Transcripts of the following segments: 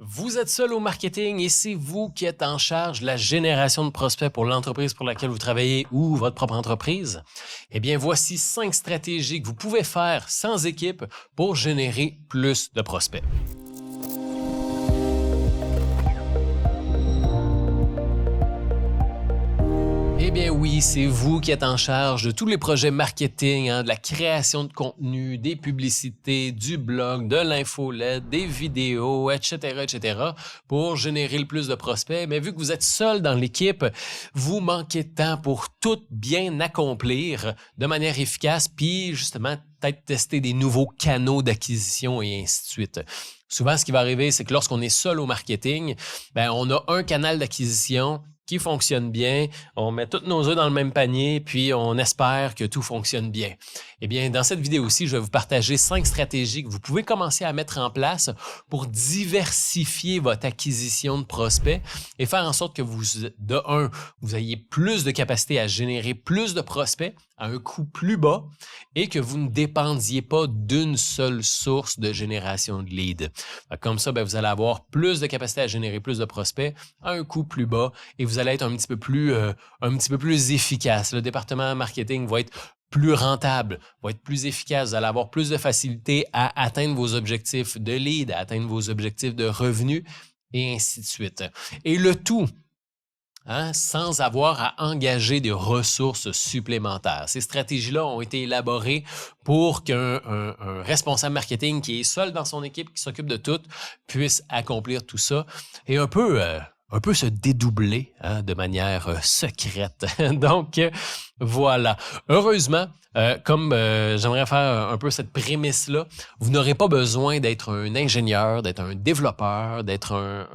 Vous êtes seul au marketing et c'est vous qui êtes en charge de la génération de prospects pour l'entreprise pour laquelle vous travaillez ou votre propre entreprise? Eh bien, voici 5 stratégies que vous pouvez faire sans équipe pour générer plus de prospects. Eh bien oui, c'est vous qui êtes en charge de tous les projets marketing, de la création de contenu, des publicités, du blog, de l'infolette, des vidéos, etc., etc., pour générer le plus de prospects. Mais vu que vous êtes seul dans l'équipe, vous manquez de temps pour tout bien accomplir de manière efficace, puis justement, peut-être tester des nouveaux canaux d'acquisition et ainsi de suite. Souvent, ce qui va arriver, c'est que lorsqu'on est seul au marketing, on a un canal d'acquisition qui fonctionne bien, on met tous nos œufs dans le même panier, puis on espère que tout fonctionne bien. Eh bien, dans cette vidéo-ci, je vais vous partager 5 stratégies que vous pouvez commencer à mettre en place pour diversifier votre acquisition de prospects et faire en sorte que vous ayez plus de capacité à générer plus de prospects à un coût plus bas et que vous ne dépendiez pas d'une seule source de génération de leads. Comme ça, vous allez avoir plus de capacité à générer plus de prospects à un coût plus bas et vous allez être un petit peu plus efficace. Le département marketing va être plus rentable, va être plus efficace. Vous allez avoir plus de facilité à atteindre vos objectifs de lead, à atteindre vos objectifs de revenus et ainsi de suite. Et le tout, sans avoir à engager des ressources supplémentaires. Ces stratégies-là ont été élaborées pour qu'un responsable marketing qui est seul dans son équipe, qui s'occupe de tout, puisse accomplir tout ça et un peu se dédoubler de manière secrète. Donc, voilà. Heureusement, comme j'aimerais faire un peu cette prémisse-là, vous n'aurez pas besoin d'être un ingénieur, d'être un développeur, d'être un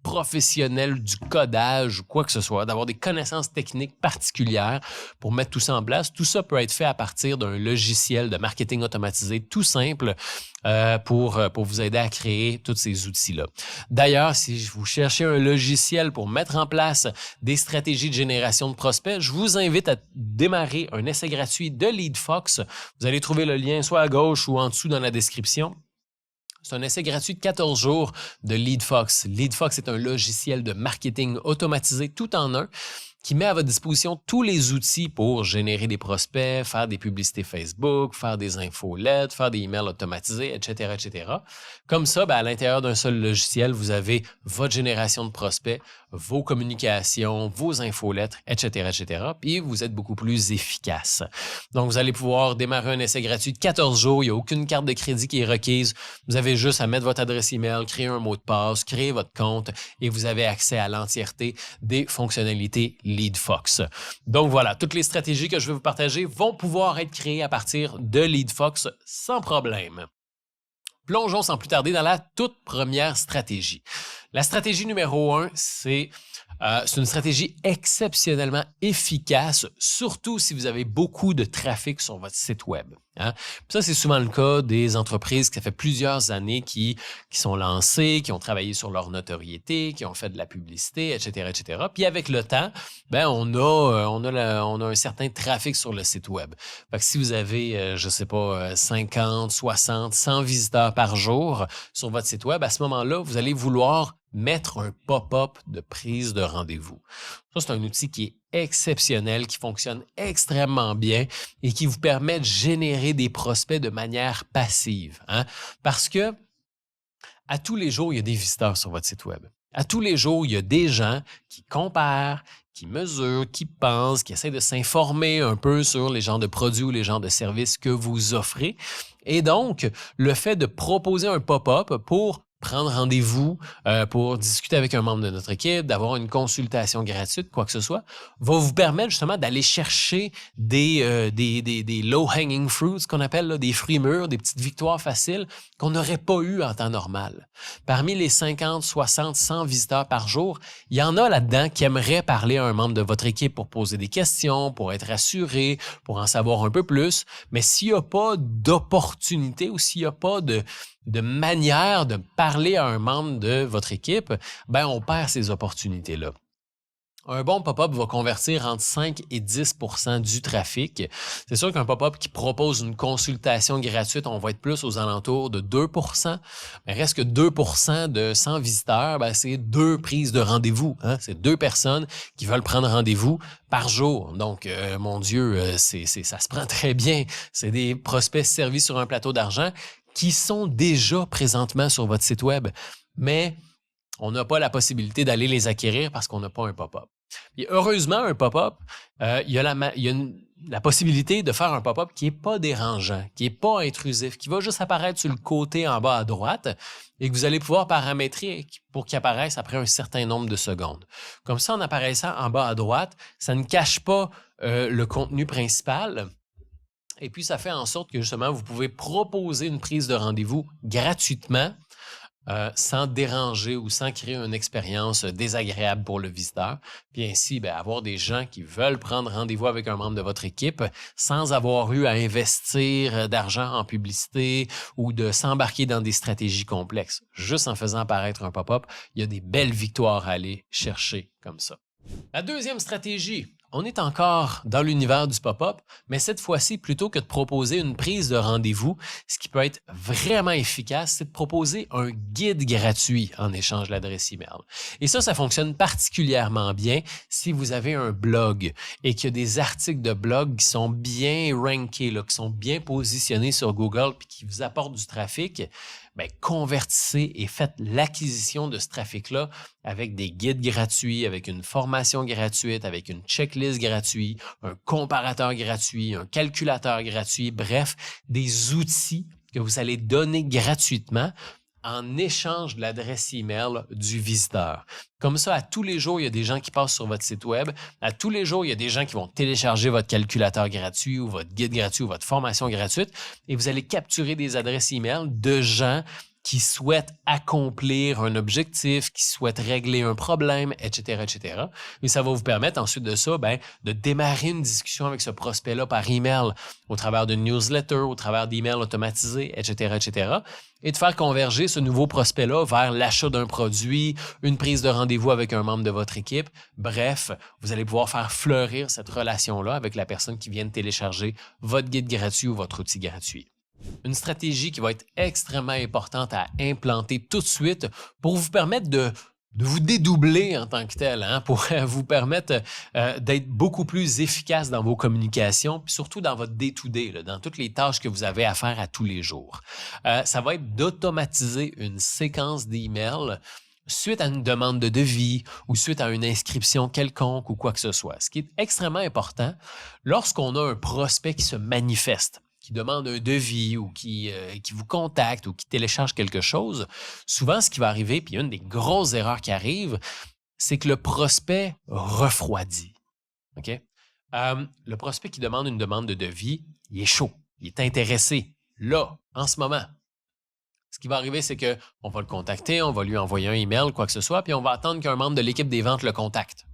professionnel du codage ou quoi que ce soit, d'avoir des connaissances techniques particulières pour mettre tout ça en place. Tout ça peut être fait à partir d'un logiciel de marketing automatisé tout simple pour vous aider à créer tous ces outils-là. D'ailleurs, si vous cherchez un logiciel pour mettre en place des stratégies de génération de prospects, je vous invite à démarrer un essai gratuit de LeadFox. Vous allez trouver le lien soit à gauche ou en dessous dans la description. C'est un essai gratuit de 14 jours de LeadFox. LeadFox est un logiciel de marketing automatisé tout en un qui met à votre disposition tous les outils pour générer des prospects, faire des publicités Facebook, faire des infolettes, faire des emails automatisés, etc., etc. Comme ça, à l'intérieur d'un seul logiciel, vous avez votre génération de prospects, vos communications, vos infolettres, etc., etc. Puis vous êtes beaucoup plus efficace. Donc, vous allez pouvoir démarrer un essai gratuit de 14 jours. Il n'y a aucune carte de crédit qui est requise. Vous avez juste à mettre votre adresse email, créer un mot de passe, créer votre compte et vous avez accès à l'entièreté des fonctionnalités LeadFox. Donc voilà, toutes les stratégies que je vais vous partager vont pouvoir être créées à partir de LeadFox sans problème. Plongeons sans plus tarder dans la toute première stratégie. La stratégie numéro 1, c'est une stratégie exceptionnellement efficace, surtout si vous avez beaucoup de trafic sur votre site web. Ça, c'est souvent le cas des entreprises qui ça fait plusieurs années qui sont lancées, qui ont travaillé sur leur notoriété, qui ont fait de la publicité, etc., etc. Puis avec le temps, on a un certain trafic sur le site web. Fait que si vous avez, 50, 60, 100 visiteurs par jour sur votre site web, à ce moment-là, vous allez vouloir mettre un pop-up de prise de rendez-vous. Ça, c'est un outil qui est exceptionnel, qui fonctionne extrêmement bien et qui vous permet de générer des prospects de manière passive. Parce que à tous les jours, il y a des visiteurs sur votre site web. À tous les jours, il y a des gens qui comparent, qui mesurent, qui pensent, qui essaient de s'informer un peu sur les genres de produits ou les genres de services que vous offrez. Et donc, le fait de proposer un pop-up pour prendre rendez-vous pour discuter avec un membre de notre équipe, d'avoir une consultation gratuite, quoi que ce soit, va vous permettre justement d'aller chercher des low-hanging fruits, ce qu'on appelle là, des fruits mûrs, des petites victoires faciles qu'on n'aurait pas eues en temps normal. Parmi les 50, 60, 100 visiteurs par jour, il y en a là-dedans qui aimeraient parler à un membre de votre équipe pour poser des questions, pour être assurés, pour en savoir un peu plus, mais s'il n'y a pas d'opportunité ou s'il n'y a pas de manière de parler à un membre de votre équipe, on perd ces opportunités-là. Un bon pop-up va convertir entre 5 et 10% du trafic. C'est sûr qu'un pop-up qui propose une consultation gratuite, on va être plus aux alentours de 2%. Mais reste que 2% de 100 visiteurs, ben c'est 2 prises de rendez-vous. Hein? C'est 2 personnes qui veulent prendre rendez-vous par jour. Donc, mon Dieu, ça se prend très bien. C'est des prospects servis sur un plateau d'argent qui sont déjà présentement sur votre site web. Mais on n'a pas la possibilité d'aller les acquérir parce qu'on n'a pas un pop-up. Puis heureusement, un pop-up, il y a la possibilité de faire un pop-up qui n'est pas dérangeant, qui n'est pas intrusif, qui va juste apparaître sur le côté en bas à droite et que vous allez pouvoir paramétrer pour qu'il apparaisse après un certain nombre de secondes. Comme ça, en apparaissant en bas à droite, ça ne cache pas le contenu principal. Et puis, ça fait en sorte que justement, vous pouvez proposer une prise de rendez-vous gratuitement sans déranger ou sans créer une expérience désagréable pour le visiteur. Puis ainsi, avoir des gens qui veulent prendre rendez-vous avec un membre de votre équipe sans avoir eu à investir d'argent en publicité ou de s'embarquer dans des stratégies complexes. Juste en faisant apparaître un pop-up, il y a des belles victoires à aller chercher comme ça. La deuxième stratégie, on est encore dans l'univers du pop-up, mais cette fois-ci, plutôt que de proposer une prise de rendez-vous, ce qui peut être vraiment efficace, c'est de proposer un guide gratuit en échange de l'adresse email. Et ça fonctionne particulièrement bien si vous avez un blog et qu'il y a des articles de blog qui sont bien rankés, qui sont bien positionnés sur Google et qui vous apportent du trafic. Convertissez et faites l'acquisition de ce trafic-là avec des guides gratuits, avec une formation gratuite, avec une checklist gratuite, un comparateur gratuit, un calculateur gratuit, bref, des outils que vous allez donner gratuitement en échange de l'adresse email du visiteur. Comme ça, à tous les jours, il y a des gens qui passent sur votre site web. À tous les jours, il y a des gens qui vont télécharger votre calculateur gratuit ou votre guide gratuit ou votre formation gratuite et vous allez capturer des adresses email de gens qui souhaitent accomplir un objectif, qui souhaitent régler un problème, etc., etc. Et ça va vous permettre ensuite de ça, de démarrer une discussion avec ce prospect-là par email, au travers d'une newsletter, au travers d'emails automatisés, etc., etc., et de faire converger ce nouveau prospect-là vers l'achat d'un produit, une prise de rendez-vous avec un membre de votre équipe. Bref, vous allez pouvoir faire fleurir cette relation-là avec la personne qui vient de télécharger votre guide gratuit ou votre outil gratuit. Une stratégie qui va être extrêmement importante à implanter tout de suite pour vous permettre de vous dédoubler en tant que tel, pour vous permettre d'être beaucoup plus efficace dans vos communications, puis surtout dans votre day-to-day, dans toutes les tâches que vous avez à faire à tous les jours. Ça va être d'automatiser une séquence d'emails suite à une demande de devis ou suite à une inscription quelconque ou quoi que ce soit. Ce qui est extrêmement important lorsqu'on a un prospect qui se manifeste, qui demande un devis ou qui vous contacte ou qui télécharge quelque chose, souvent ce qui va arriver, puis une des grosses erreurs qui arrivent, c'est que le prospect refroidit. OK? Le prospect qui demande une demande de devis, il est chaud, il est intéressé, là, en ce moment. Ce qui va arriver, c'est qu'on va le contacter, on va lui envoyer un email, quoi que ce soit, puis on va attendre qu'un membre de l'équipe des ventes le contacte.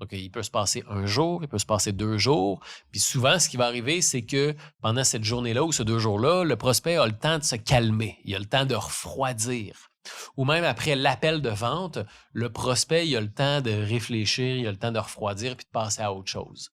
Donc, il peut se passer un jour, il peut se passer 2 jours. Puis souvent, ce qui va arriver, c'est que pendant cette journée-là ou ces 2 jours-là, le prospect a le temps de se calmer, il a le temps de refroidir. Ou même après l'appel de vente, le prospect il a le temps de réfléchir, il a le temps de refroidir puis de passer à autre chose.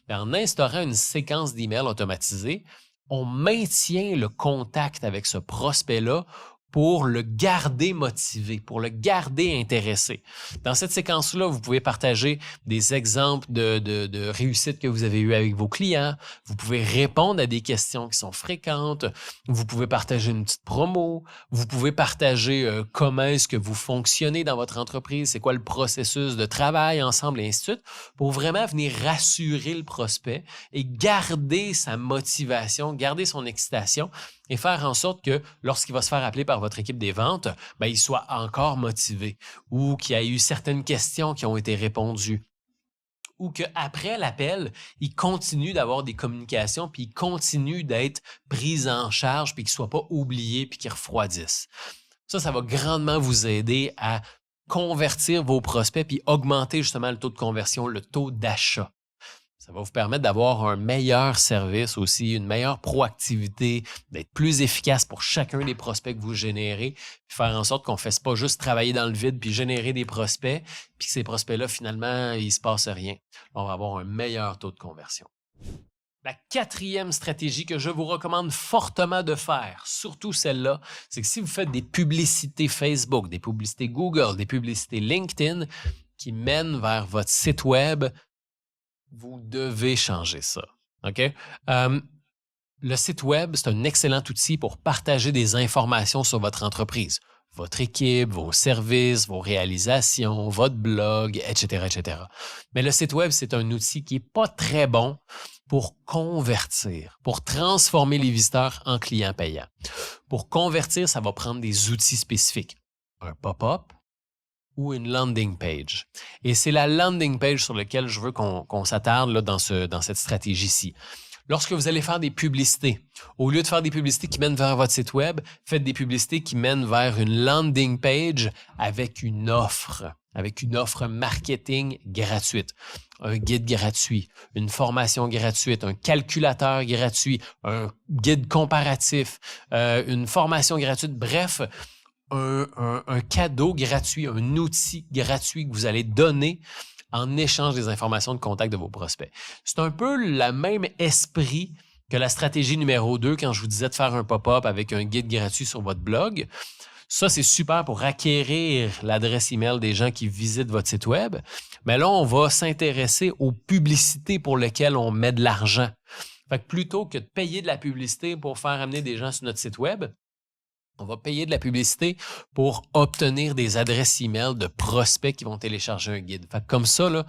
Et en instaurant une séquence d'emails automatisée, on maintient le contact avec ce prospect-là pour le garder motivé, pour le garder intéressé. Dans cette séquence-là, vous pouvez partager des exemples de réussites que vous avez eues avec vos clients. Vous pouvez répondre à des questions qui sont fréquentes. Vous pouvez partager une petite promo. Vous pouvez partager comment est-ce que vous fonctionnez dans votre entreprise, c'est quoi le processus de travail ensemble, et ainsi de suite, pour vraiment venir rassurer le prospect et garder sa motivation, garder son excitation et faire en sorte que lorsqu'il va se faire appeler par votre équipe des ventes, il soit encore motivé ou qu'il y a eu certaines questions qui ont été répondues ou qu'après l'appel, il continue d'avoir des communications puis il continue d'être pris en charge puis qu'il ne soit pas oublié puis qu'il refroidisse. Ça va grandement vous aider à convertir vos prospects puis augmenter justement le taux de conversion, le taux d'achat. Ça va vous permettre d'avoir un meilleur service aussi, une meilleure proactivité, d'être plus efficace pour chacun des prospects que vous générez, puis faire en sorte qu'on ne fasse pas juste travailler dans le vide puis générer des prospects, puis que ces prospects-là, finalement, il ne se passe rien. On va avoir un meilleur taux de conversion. La quatrième stratégie que je vous recommande fortement de faire, surtout celle-là, c'est que si vous faites des publicités Facebook, des publicités Google, des publicités LinkedIn qui mènent vers votre site web, vous devez changer ça. OK? Le site web, c'est un excellent outil pour partager des informations sur votre entreprise, votre équipe, vos services, vos réalisations, votre blog, etc., etc. Mais le site web, c'est un outil qui n'est pas très bon pour convertir, pour transformer les visiteurs en clients payants. Pour convertir, ça va prendre des outils spécifiques. Un pop-up ou une landing page. Et c'est la landing page sur laquelle je veux qu'on s'attarde là, dans cette stratégie-ci. Lorsque vous allez faire des publicités, au lieu de faire des publicités qui mènent vers votre site web, faites des publicités qui mènent vers une landing page avec une offre marketing gratuite, un guide gratuit, une formation gratuite, un calculateur gratuit, un guide comparatif, une formation gratuite, bref, un cadeau gratuit, un outil gratuit que vous allez donner en échange des informations de contact de vos prospects. C'est un peu le même esprit que la stratégie numéro 2 quand je vous disais de faire un pop-up avec un guide gratuit sur votre blog. Ça, c'est super pour acquérir l'adresse email des gens qui visitent votre site web. Mais là, on va s'intéresser aux publicités pour lesquelles on met de l'argent. Fait que plutôt que de payer de la publicité pour faire amener des gens sur notre site web, on va payer de la publicité pour obtenir des adresses email de prospects qui vont télécharger un guide. Fait que comme ça, là,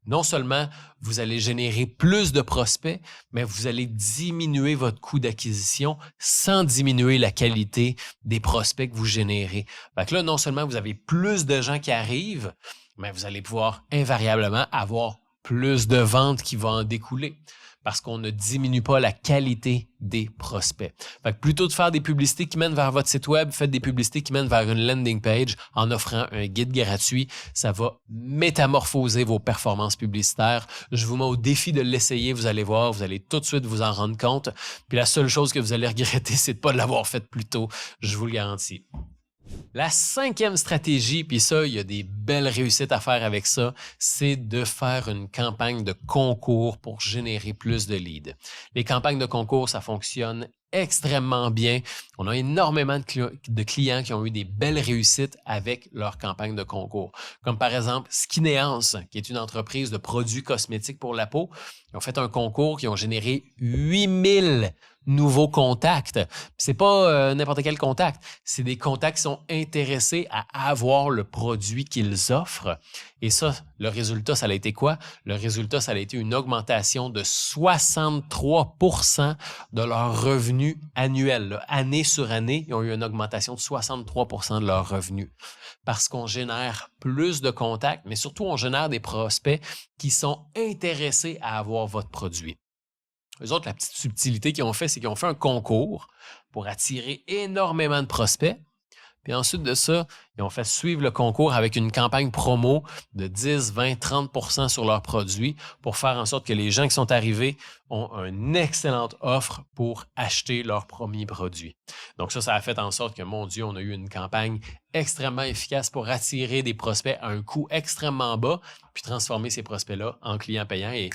non seulement vous allez générer plus de prospects, mais vous allez diminuer votre coût d'acquisition sans diminuer la qualité des prospects que vous générez. Fait que là, non seulement vous avez plus de gens qui arrivent, mais vous allez pouvoir invariablement avoir plus de ventes qui vont en découler, parce qu'on ne diminue pas la qualité des prospects. Fait que plutôt de faire des publicités qui mènent vers votre site web, faites des publicités qui mènent vers une landing page en offrant un guide gratuit. Ça va métamorphoser vos performances publicitaires. Je vous mets au défi de l'essayer, vous allez voir, vous allez tout de suite vous en rendre compte. Puis la seule chose que vous allez regretter, c'est de ne pas l'avoir fait plus tôt, je vous le garantis. La cinquième stratégie, puis ça, il y a des belles réussites à faire avec ça, c'est de faire une campagne de concours pour générer plus de leads. Les campagnes de concours, ça fonctionne extrêmement bien. On a énormément de clients qui ont eu des belles réussites avec leur campagne de concours. Comme par exemple Skineance, qui est une entreprise de produits cosmétiques pour la peau. Ils ont fait un concours qui ont généré 8000 nouveaux contacts. C'est pas n'importe quel contact. C'est des contacts qui sont intéressés à avoir le produit qu'ils offrent. Et ça, le résultat, ça a été quoi? Le résultat, ça a été une augmentation de 63% de leurs revenus annuels. Là. Année sur année, ils ont eu une augmentation de 63% de leurs revenus. Parce qu'on génère plus de contacts, mais surtout, on génère des prospects qui sont intéressés à avoir votre produit. Eux autres, la petite subtilité qu'ils ont fait, c'est qu'ils ont fait un concours pour attirer énormément de prospects. Puis ensuite de ça, ils ont fait suivre le concours avec une campagne promo de 10, 20, 30% sur leurs produits pour faire en sorte que les gens qui sont arrivés ont une excellente offre pour acheter leurs premiers produits. Donc ça a fait en sorte que, mon Dieu, on a eu une campagne extrêmement efficace pour attirer des prospects à un coût extrêmement bas, puis transformer ces prospects-là en clients payants et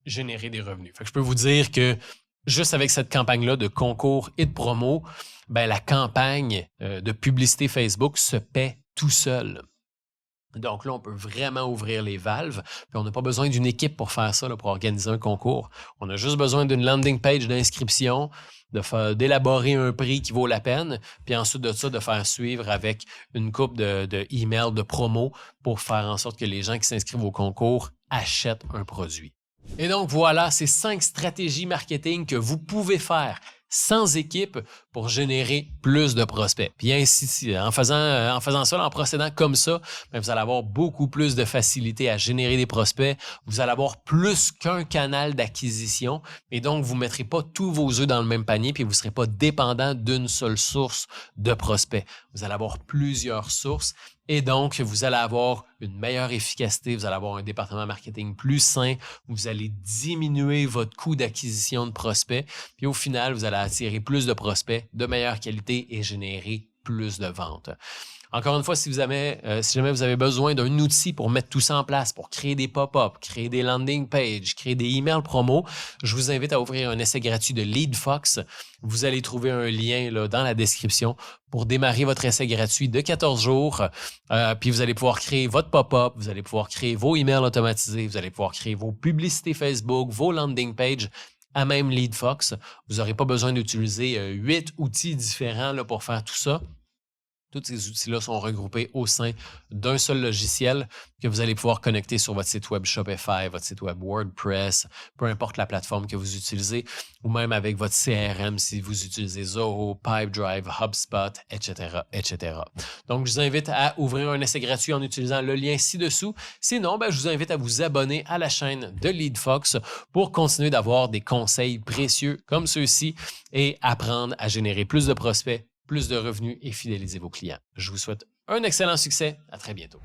générer des revenus. Fait que je peux vous dire que juste avec cette campagne-là de concours et de promo, ben, la campagne de publicité Facebook se paie tout seul. Donc là, on peut vraiment ouvrir les valves. Puis on n'a pas besoin d'une équipe pour faire ça, là, pour organiser un concours. On a juste besoin d'une landing page d'inscription, d'élaborer un prix qui vaut la peine, puis ensuite de ça, de faire suivre avec une couple de emails de promo pour faire en sorte que les gens qui s'inscrivent au concours achètent un produit. Et donc voilà, ces 5 stratégies marketing que vous pouvez faire sans équipe pour générer plus de prospects. Puis ainsi, en faisant ça, en procédant comme ça, bien, vous allez avoir beaucoup plus de facilité à générer des prospects. Vous allez avoir plus qu'un canal d'acquisition et donc vous ne mettrez pas tous vos œufs dans le même panier puis vous ne serez pas dépendant d'une seule source de prospects. Vous allez avoir plusieurs sources Et donc, vous allez avoir une meilleure efficacité, vous allez avoir un département marketing plus sain, vous allez diminuer votre coût d'acquisition de prospects, puis au final, vous allez attirer plus de prospects de meilleure qualité et générer plus de ventes. Encore une fois, si jamais vous avez besoin d'un outil pour mettre tout ça en place, pour créer des pop-up, créer des landing pages, créer des emails promo, je vous invite à ouvrir un essai gratuit de LeadFox. Vous allez trouver un lien là, dans la description pour démarrer votre essai gratuit de 14 jours. Puis vous allez pouvoir créer votre pop-up, vous allez pouvoir créer vos emails automatisés, vous allez pouvoir créer vos publicités Facebook, vos landing pages à même LeadFox. Vous n'aurez pas besoin d'utiliser 8 outils différents là, pour faire tout ça. Tous ces outils-là sont regroupés au sein d'un seul logiciel que vous allez pouvoir connecter sur votre site web Shopify, votre site web WordPress, peu importe la plateforme que vous utilisez, ou même avec votre CRM si vous utilisez Zoho, Pipedrive, HubSpot, etc., etc. Donc, je vous invite à ouvrir un essai gratuit en utilisant le lien ci-dessous. Sinon, je vous invite à vous abonner à la chaîne de LeadFox pour continuer d'avoir des conseils précieux comme ceux-ci et apprendre à générer plus de prospects, plus de revenus et fidéliser vos clients. Je vous souhaite un excellent succès. À très bientôt.